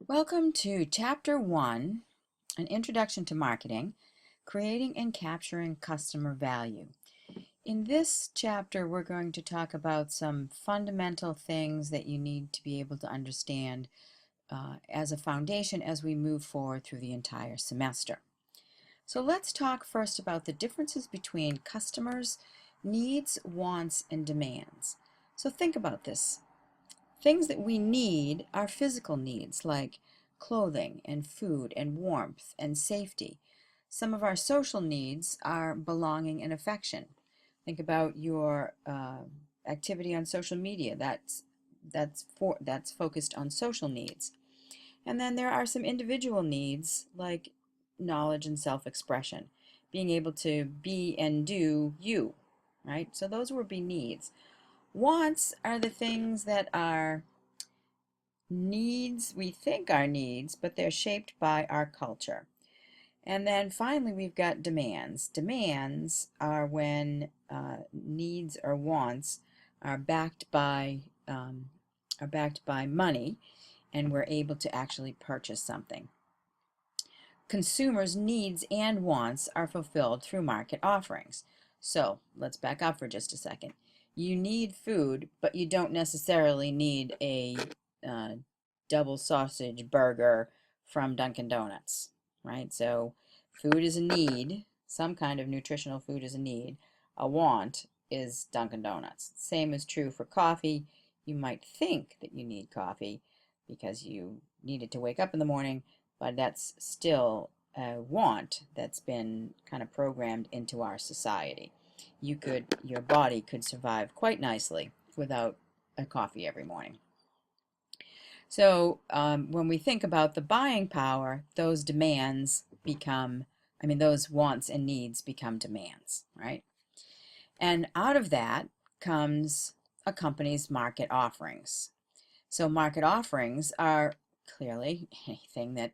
Welcome to Chapter 1, An Introduction to Marketing, Creating and Capturing Customer Value. In this chapter, we're going to talk about some fundamental things that you need to be able to understand as a foundation as we move forward through the entire semester. So let's talk first about the differences between customers' needs, wants, and demands. So think about this. Things that we need are physical needs like clothing and food and warmth and safety. Some of our social needs are belonging and affection. Think about your activity on social media. That's focused on social needs. And then there are some individual needs like knowledge and self-expression, being able to be and do you, right? So those would be needs. Wants are the things that are needs, we think are needs, but they're shaped by our culture. And then finally, we've got demands. Demands are when needs or wants are backed by money, and we're able to actually purchase something. Consumers' needs and wants are fulfilled through market offerings. So let's back up for just a second. You need food, but you don't necessarily need a double sausage burger from Dunkin' Donuts, right? So food is a need. Some kind of nutritional food is a need. A want is Dunkin' Donuts. Same is true for coffee. You might think that you need coffee because you need it to wake up in the morning, but that's still a want that's been kind of programmed into our society. Your body could survive quite nicely without a coffee every morning. So when we think about the buying power, those demands become, those wants and needs become demands, right? And out of that comes a company's market offerings. So market offerings are clearly anything that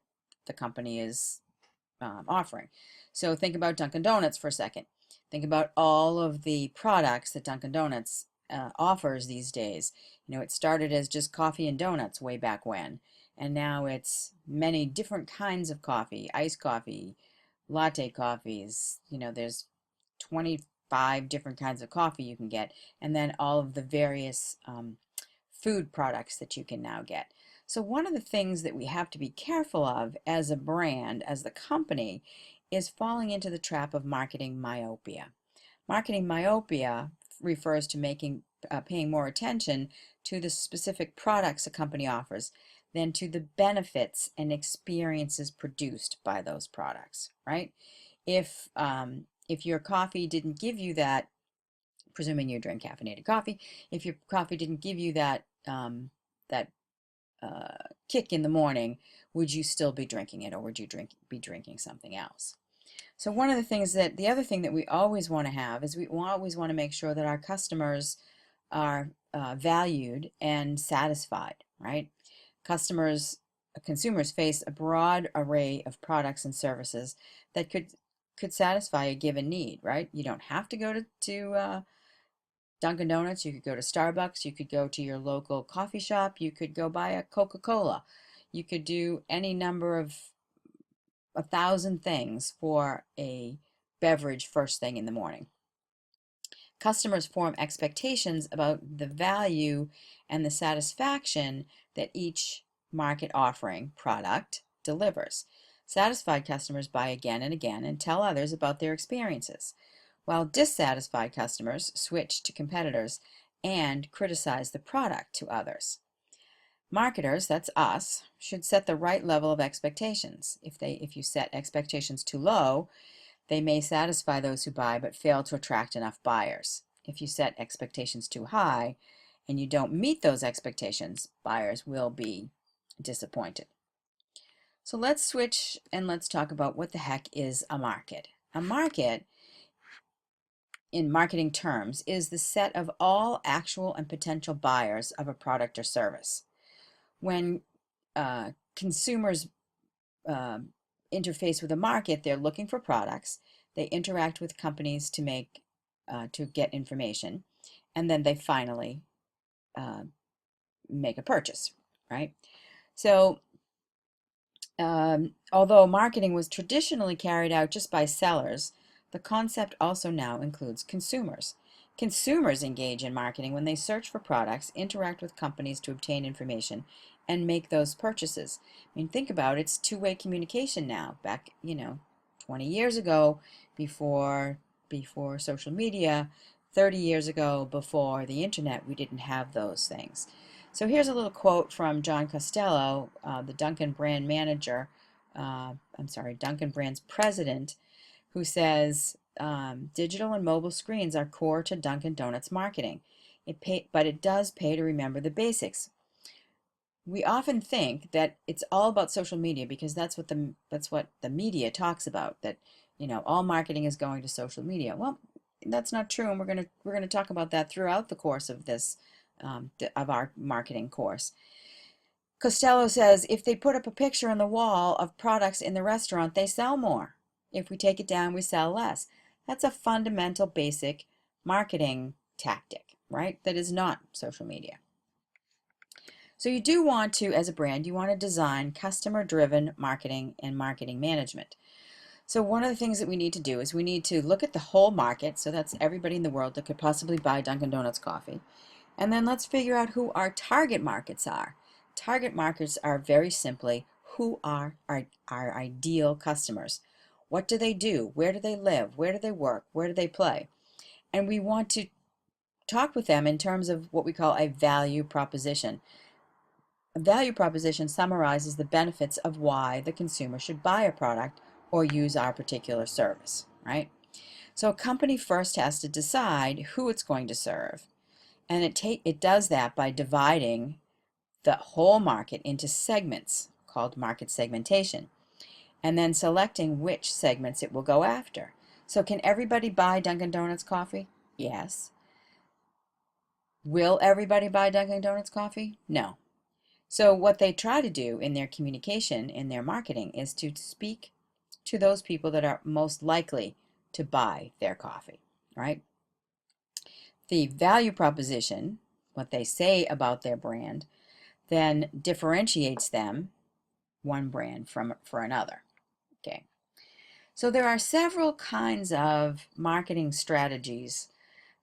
the company is offering. So think about Dunkin' Donuts for a second. Think about all of the products that Dunkin' Donuts offers these days. You know, it started as just coffee and donuts way back when, and now it's many different kinds of coffee, iced coffee, latte coffees. You know, there's 25 different kinds of coffee you can get, and then all of the various food products that you can now get. So one of the things that we have to be careful of as a brand, as the company, is falling into the trap of marketing myopia. Marketing myopia refers to paying more attention to the specific products a company offers than to the benefits and experiences produced by those products, right? If your coffee didn't give you that, presuming you drink caffeinated coffee, if your coffee didn't give you that that kick in the morning, would you still be drinking it, or would you be drinking something else? So the other thing that we always want to have is we always want to make sure that our customers are valued and satisfied, right? Consumers face a broad array of products and services that could satisfy a given need, right? You don't have to go to Dunkin' Donuts. You could go to Starbucks. You could go to your local coffee shop. You could go buy a Coca-Cola. You could do any number of 1,000 things for a beverage first thing in the morning. Customers form expectations about the value and the satisfaction that each market offering product delivers. Satisfied customers buy again and again and tell others about their experiences, while dissatisfied customers switch to competitors and criticize the product to others. Marketers, that's us, should set the right level of expectations. If you set expectations too low, they may satisfy those who buy but fail to attract enough buyers. If you set expectations too high and you don't meet those expectations, buyers will be disappointed. So let's switch and let's talk about what the heck is a market. A market, in marketing terms, is the set of all actual and potential buyers of a product or service. When consumers interface with a market, they're looking for products. They interact with companies to get information, and then they finally make a purchase, right? So Although marketing was traditionally carried out just by sellers, the concept also now includes consumers. Consumers engage in marketing when they search for products, interact with companies to obtain information, and make those purchases. I mean, think about it, it's two-way communication now. Back, 20 years ago, before social media, 30 years ago, before the internet, we didn't have those things. So here's a little quote from John Costello, the Dunkin' brand manager, Dunkin' brand's president, who says, digital and mobile screens are core to Dunkin' Donuts marketing. But it does pay to remember the basics. We often think that it's all about social media because that's what the media talks about, that all marketing is going to social media. Well, that's not true, and we're gonna talk about that throughout the course of this of our marketing course. Costello says if they put up a picture on the wall of products in the restaurant, they sell more. If we take it down, we sell less. That's a fundamental, basic marketing tactic, right? That is not social media. So you do want to, as a brand, you want to design customer-driven marketing and marketing management. So one of the things that we need to do is we need to look at the whole market. So that's everybody in the world that could possibly buy Dunkin' Donuts coffee. And then let's figure out who our target markets are. Target markets are very simply who are our ideal customers. What do they do? Where do they live? Where do they work? Where do they play? And we want to talk with them in terms of what we call a value proposition. A value proposition summarizes the benefits of why the consumer should buy a product or use our particular service, right? So a company first has to decide who it's going to serve. And it does that by dividing the whole market into segments called market segmentation, and then selecting which segments it will go after. So can everybody buy Dunkin' Donuts coffee? Yes. Will everybody buy Dunkin' Donuts coffee? No. So what they try to do in their communication, in their marketing, is to speak to those people that are most likely to buy their coffee, right? The value proposition, what they say about their brand, then differentiates them, one brand for another. Okay. So there are several kinds of marketing strategies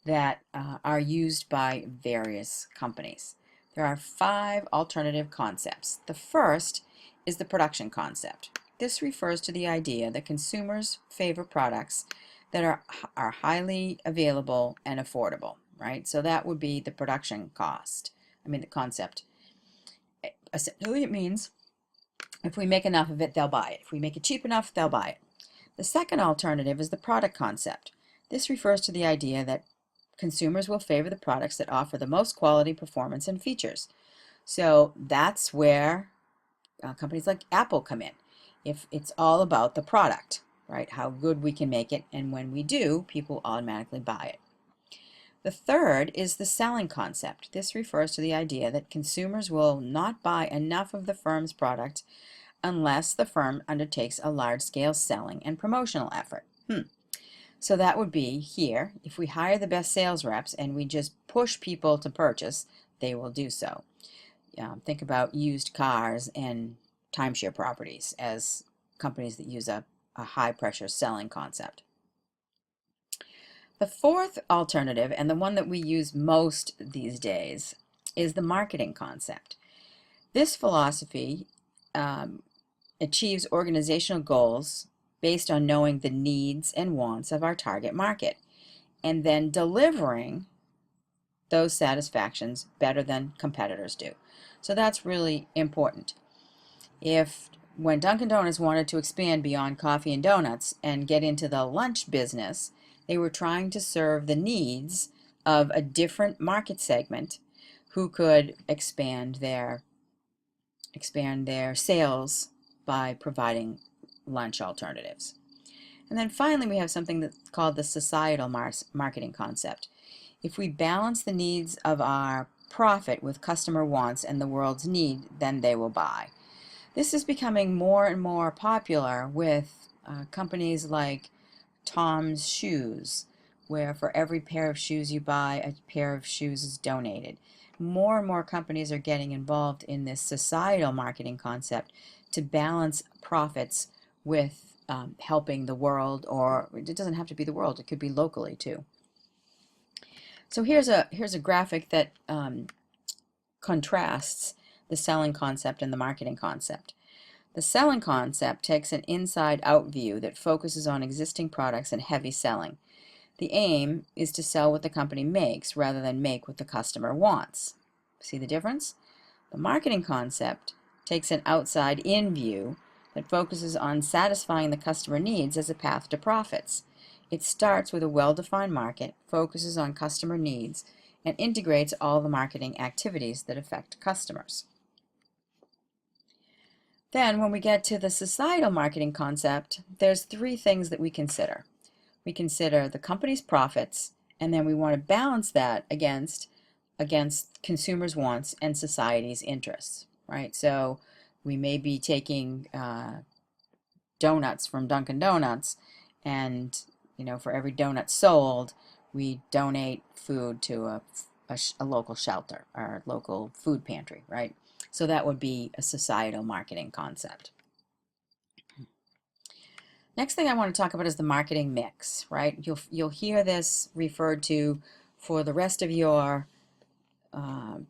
that are used by various companies. There are 5 alternative concepts. The first is the production concept. This refers to the idea that consumers favor products that are highly available and affordable, right? So that would be the production the concept. Essentially, it means if we make enough of it, they'll buy it. If we make it cheap enough, they'll buy it. The second alternative is the product concept. This refers to the idea that consumers will favor the products that offer the most quality, performance, and features. So that's where companies like Apple come in. If it's all about the product, right? How good we can make it, and when we do, people automatically buy it. The third is the selling concept. This refers to the idea that consumers will not buy enough of the firm's product unless the firm undertakes a large-scale selling and promotional effort. So that would be here, if we hire the best sales reps and we just push people to purchase, they will do so. Think about used cars and timeshare properties as companies that use a high-pressure selling concept. The fourth alternative, and the one that we use most these days, is the marketing concept. This philosophy achieves organizational goals based on knowing the needs and wants of our target market and then delivering those satisfactions better than competitors do. So that's really important. When Dunkin' Donuts wanted to expand beyond coffee and donuts and get into the lunch business, they were trying to serve the needs of a different market segment who could expand their sales by providing lunch alternatives. And then finally, we have something that's called the societal marketing concept. If we balance the needs of our profit with customer wants and the world's need, then they will buy. This is becoming more and more popular with companies like Tom's Shoes, where for every pair of shoes you buy, a pair of shoes is donated. more and more companies are getting involved in this societal marketing concept to balance profits with helping the world, or it doesn't have to be the world, it could be locally too. So here's a graphic that contrasts the selling concept and the marketing concept. The selling concept takes an inside-out view that focuses on existing products and heavy selling. The aim is to sell what the company makes rather than make what the customer wants. See the difference? The marketing concept takes an outside-in view that focuses on satisfying the customer needs as a path to profits. It starts with a well-defined market, focuses on customer needs, and integrates all the marketing activities that affect customers. Then, when we get to the societal marketing concept, there's three things that we consider. We consider the company's profits, and then we want to balance that against consumers' wants and society's interests, right? So we may be taking donuts from Dunkin' Donuts, and for every donut sold, we donate food to a local shelter or local food pantry, right? So that would be a societal marketing concept. Next thing I want to talk about is the marketing mix, right? You'll hear this referred to for the rest of your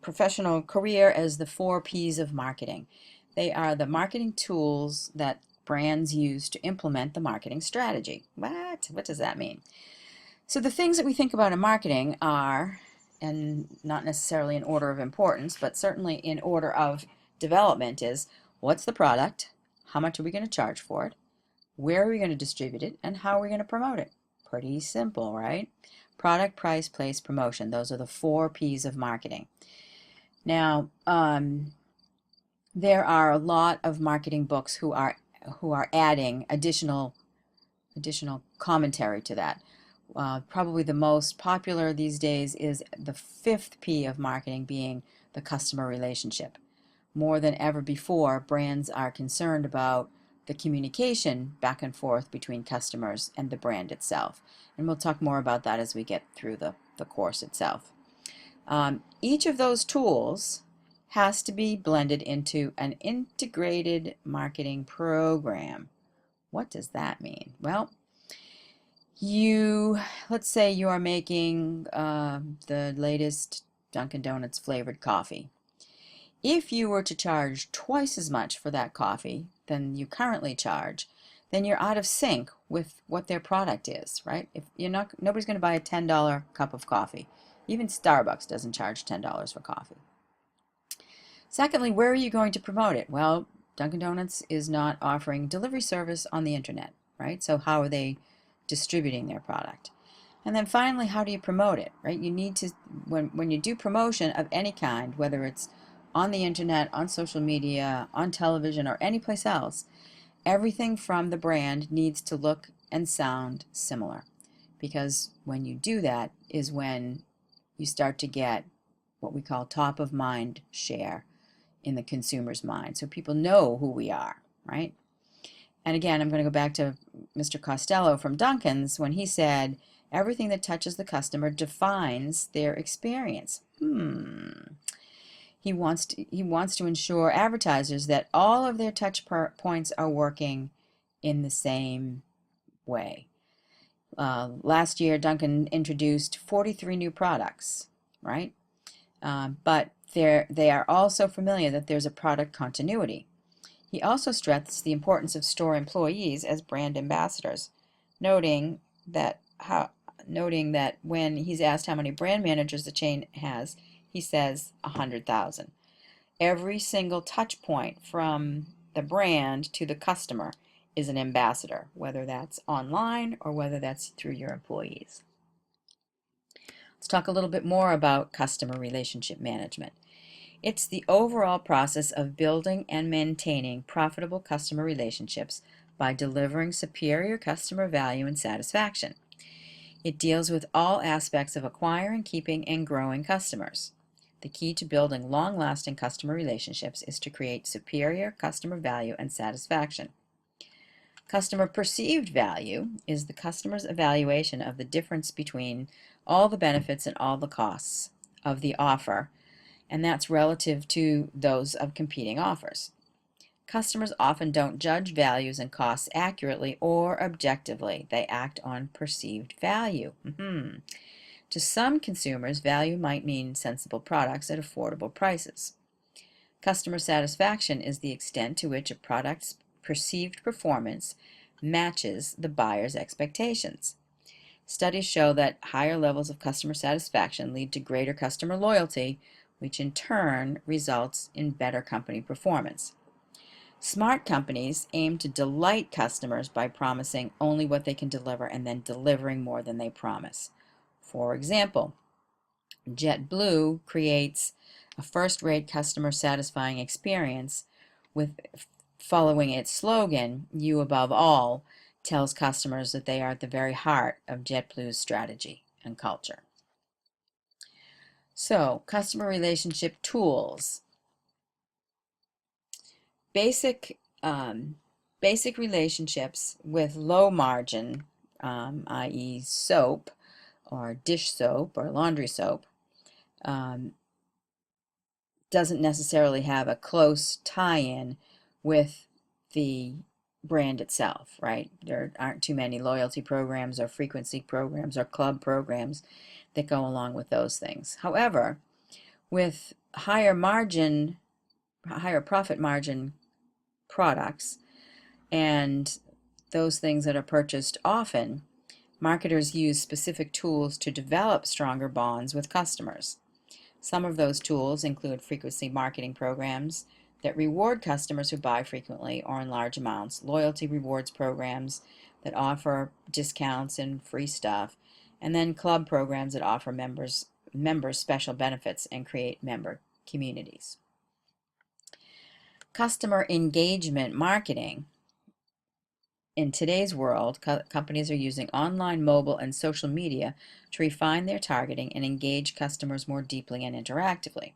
professional career as the 4 P's of marketing. They are the marketing tools that brands use to implement the marketing strategy. What does that mean? So the things that we think about in marketing are, and not necessarily in order of importance, but certainly in order of development, is what's the product, how much are we going to charge for it, where are we going to distribute it, and how are we going to promote it? Pretty simple, right? Product, price, place, promotion. Those are the 4 P's of marketing. Now, there are a lot of marketing books who are adding additional commentary to that. Probably the most popular these days is the 5th P of marketing, being the customer relationship. More than ever before, brands are concerned about the communication back and forth between customers and the brand itself. And we'll talk more about that as we get through the course itself. Each of those tools has to be blended into an integrated marketing program. What does that mean? Well, let's say you are making the latest Dunkin' Donuts flavored coffee. If you were to charge twice as much for that coffee than you currently charge, then you're out of sync with what their product is, right? If nobody's going to buy a $10 cup of coffee. Even Starbucks doesn't charge $10 for coffee. Secondly, where are you going to promote it? Well, Dunkin' Donuts is not offering delivery service on the internet, right? So how are they distributing their product? And then finally, how do you promote it, right? You need to, when you do promotion of any kind, whether it's on the internet, on social media, on television, or anyplace else, everything from the brand needs to look and sound similar. Because when you do that is when you start to get what we call top of mind share in the consumer's mind. So people know who we are, right? And again, I'm going to go back to Mr. Costello from Dunkin's when he said, everything that touches the customer defines their experience. He wants to ensure advertisers that all of their touch points are working in the same way. Last year, Dunkin' introduced 43 new products, right? But they are also familiar that there's a product continuity. He also stresses the importance of store employees as brand ambassadors, noting that when he's asked how many brand managers the chain has, he says 100,000. Every single touch point from the brand to the customer is an ambassador, whether that's online or whether that's through your employees. Let's talk a little bit more about customer relationship management. It's the overall process of building and maintaining profitable customer relationships by delivering superior customer value and satisfaction. It deals with all aspects of acquiring, keeping, and growing customers. The key to building long-lasting customer relationships is to create superior customer value and satisfaction. Customer perceived value is the customer's evaluation of the difference between all the benefits and all the costs of the offer and that's relative to those of competing offers. Customers often don't judge values and costs accurately or objectively. They act on perceived value. To some consumers, value might mean sensible products at affordable prices. Customer satisfaction is the extent to which a product's perceived performance matches the buyer's expectations. Studies show that higher levels of customer satisfaction lead to greater customer loyalty, which in turn results in better company performance. Smart companies aim to delight customers by promising only what they can deliver and then delivering more than they promise. For example, JetBlue creates a first-rate customer satisfying experience with following its slogan, "You above all," tells customers that they are at the very heart of JetBlue's strategy and culture. So, customer relationship tools. Basic relationships with low margin, i.e. soap or dish soap or laundry soap, doesn't necessarily have a close tie-in with the brand itself, right? There aren't too many loyalty programs or frequency programs or club programs that go along with those things. However, with higher profit margin products and those things that are purchased often, marketers use specific tools to develop stronger bonds with customers. Some of those tools include frequency marketing programs that reward customers who buy frequently or in large amounts, loyalty rewards programs that offer discounts and free stuff, and then club programs that offer members special benefits and create member communities. Customer engagement marketing. In today's world, companies are using online, mobile, and social media to refine their targeting and engage customers more deeply and interactively.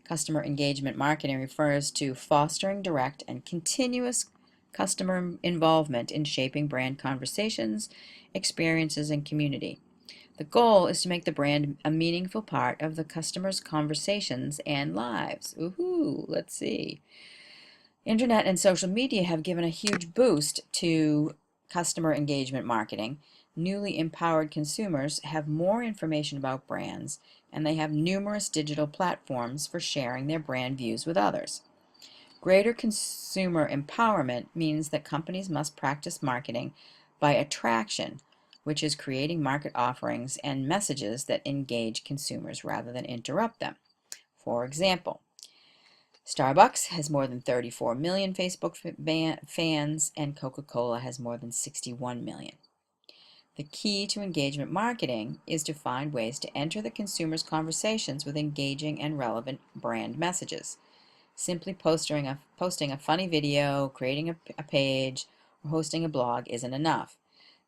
Customer engagement marketing refers to fostering direct and continuous customer involvement in shaping brand conversations, experiences, and community. The goal is to make the brand a meaningful part of the customer's conversations and lives. Ooh, let's see. Internet and social media have given a huge boost to customer engagement marketing. Newly empowered consumers have more information about brands, and they have numerous digital platforms for sharing their brand views with others. Greater consumer empowerment means that companies must practice marketing by attraction, which is creating market offerings and messages that engage consumers rather than interrupt them. For example, Starbucks has more than 34 million Facebook fans, and Coca-Cola has more than 61 million. The key to engagement marketing is to find ways to enter the consumer's conversations with engaging and relevant brand messages. Simply posting a funny video, creating a page, or hosting a blog isn't enough.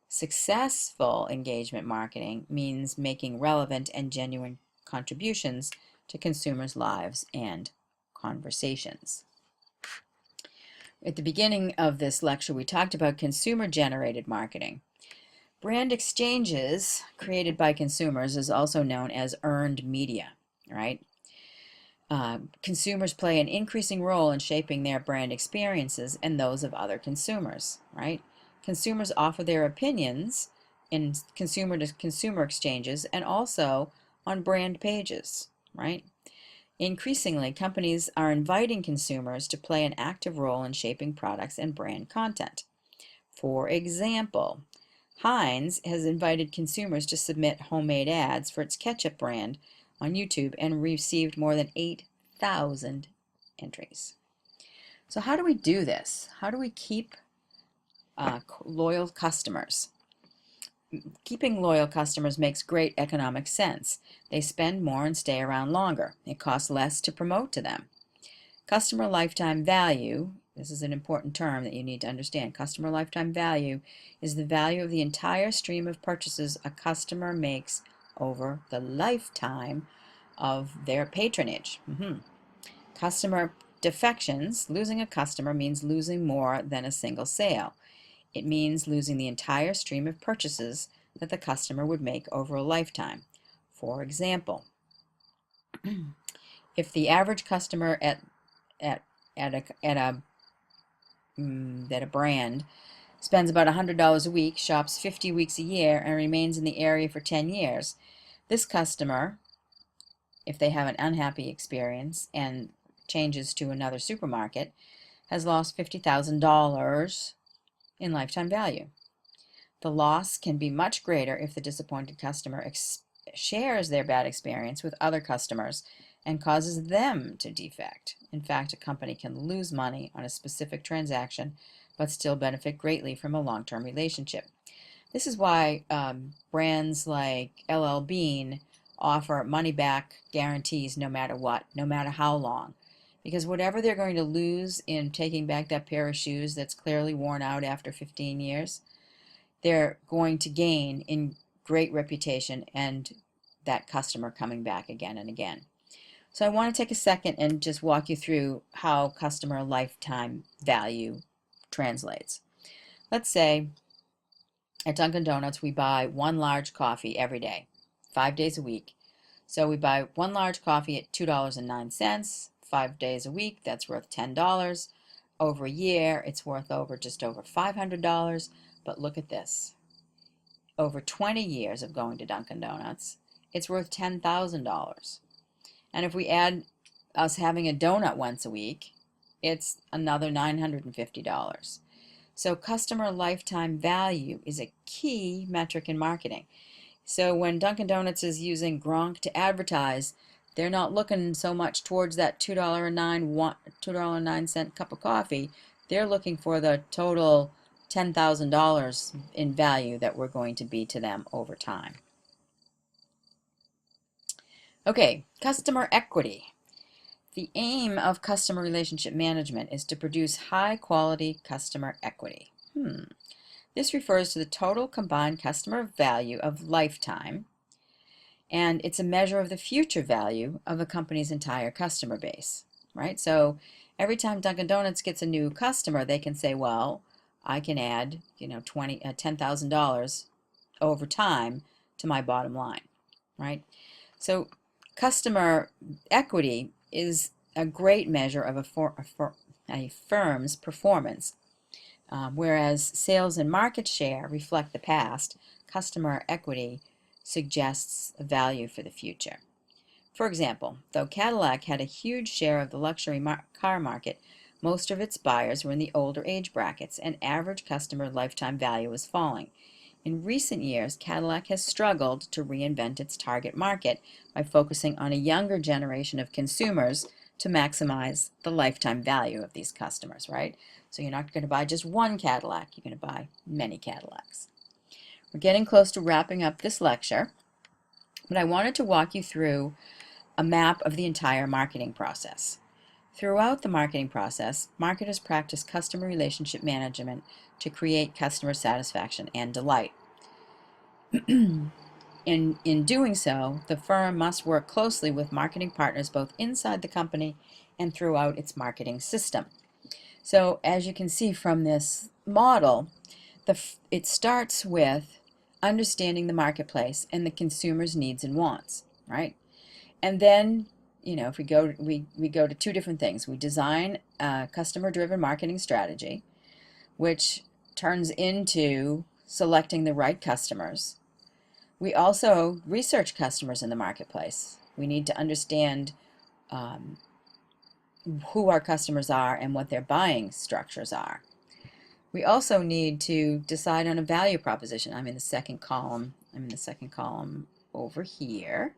Successful engagement marketing means making relevant and genuine contributions to consumers' lives and conversations. At the beginning of this lecture, we talked about consumer-generated marketing. Brand exchanges created by consumers is also known as earned media, right? Consumers play an increasing role in shaping their brand experiences and those of other consumers, right? Consumers offer their opinions in consumer-to-consumer exchanges and also on brand pages, right? Increasingly, companies are inviting consumers to play an active role in shaping products and brand content. For example, Heinz has invited consumers to submit homemade ads for its ketchup brand on YouTube and received more than 8,000 entries. So how do we do this? How do we keep loyal customers? Keeping loyal customers makes great economic sense. They spend more and stay around longer. It costs less to promote to them. Customer lifetime value, this is an important term that you need to understand. Customer lifetime value is the value of the entire stream of purchases a customer makes over the lifetime of their patronage. Customer defections, losing a customer means losing more than a single sale. It means losing the entire stream of purchases that the customer would make over a lifetime. For example, If the average customer at a that a brand spends about $100 a week, shops 50 weeks a year, and remains in the area for 10 years, this customer, if they have an unhappy experience and changes to another supermarket, has lost $50,000 in lifetime value. The loss can be much greater if the disappointed customer shares their bad experience with other customers and causes them to defect. In fact, a company can lose money on a specific transaction but still benefit greatly from a long-term relationship. This is why brands like LL Bean offer money-back guarantees no matter what, no matter how long. Because whatever they're going to lose in taking back that pair of shoes that's clearly worn out after 15 years, they're going to gain in great reputation and that customer coming back again and again. So I want to take a second and just walk you through how customer lifetime value translates. Let's say at Dunkin' Donuts we buy one large coffee every day, 5 days a week. So we buy one large coffee at $2.09, 5 days a week, that's worth $10. Over a year, it's worth just over $500. But look at this. Over 20 years of going to Dunkin' Donuts, it's worth $10,000. And if we add us having a donut once a week, it's another $950. So customer lifetime value is a key metric in marketing. So when Dunkin' Donuts is using Gronk to advertise, they're not looking so much towards that $2.09 cup of coffee. They're looking for the total $10,000 in value that we're going to be to them over time. Okay, customer equity. The aim of customer relationship management is to produce high-quality customer equity. This refers to the total combined customer value of lifetime, and it's a measure of the future value of a company's entire customer base, right? So every time Dunkin' Donuts gets a new customer, they can say, well, I can add, $10,000 over time to my bottom line, right? So customer equity is a great measure of a firm's performance. Whereas sales and market share reflect the past, customer equity suggests a value for the future. For example, though Cadillac had a huge share of the luxury car market, most of its buyers were in the older age brackets, and average customer lifetime value was falling. In recent years, Cadillac has struggled to reinvent its target market by focusing on a younger generation of consumers to maximize the lifetime value of these customers, right? So you're not going to buy just one Cadillac, you're going to buy many Cadillacs. We're getting close to wrapping up this lecture, but I wanted to walk you through a map of the entire marketing process. Throughout the marketing process, marketers practice customer relationship management to create customer satisfaction and delight. In doing so, the firm must work closely with marketing partners both inside the company and throughout its marketing system. So as you can see from this model, it starts with understanding the marketplace and the consumer's needs and wants, right? And then, if we go to two different things. We design a customer-driven marketing strategy, which turns into selecting the right customers. We also research customers in the marketplace. We need to understand who our customers are and what their buying structures are. We also need to decide on a value proposition. I'm in the second column over here.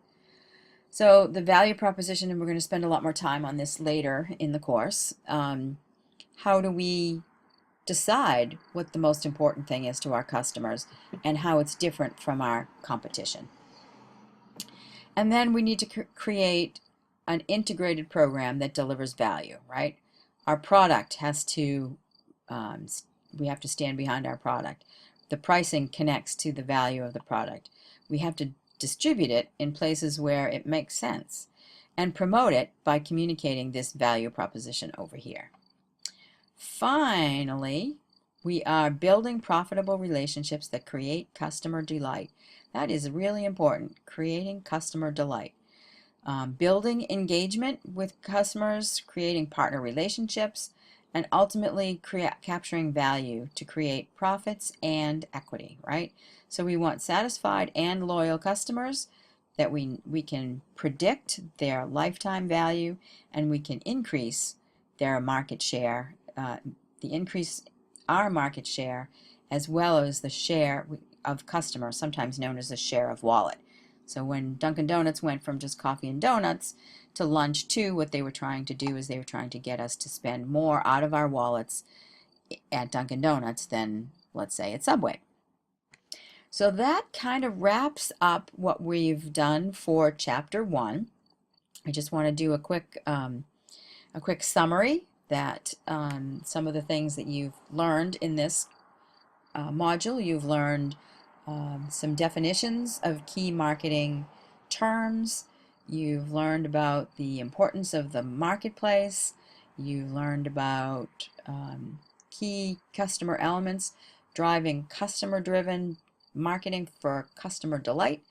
So the value proposition, and we're going to spend a lot more time on this later in the course. How do we decide what the most important thing is to our customers and how it's different from our competition? And then we need to create an integrated program that delivers value, right? Our product has to, we have to stand behind our product. The pricing connects to the value of the product. We have to distribute it in places where it makes sense and promote it by communicating this value proposition over here. Finally, we are building profitable relationships that create customer delight. That is really important, creating customer delight. building engagement with customers, creating partner relationships, and ultimately capturing value to create profits and equity, right? So we want satisfied and loyal customers that we can predict their lifetime value, and we can increase their market share, increase our market share, as well as the share of customers, sometimes known as the share of wallet. So when Dunkin' Donuts went from just coffee and donuts to lunch two, what they were trying to do is they were trying to get us to spend more out of our wallets at Dunkin' Donuts than, let's say, at Subway. So that kind of wraps up what we've done for Chapter 1. I just want to do a quick summary that some of the things that you've learned in this module. You've learned some definitions of key marketing terms. You've learned about the importance of the marketplace. You've learned about key customer elements, driving customer-driven marketing for customer delight.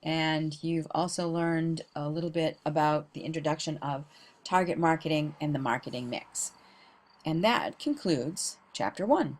And you've also learned a little bit about the introduction of target marketing and the marketing mix. And that concludes Chapter 1.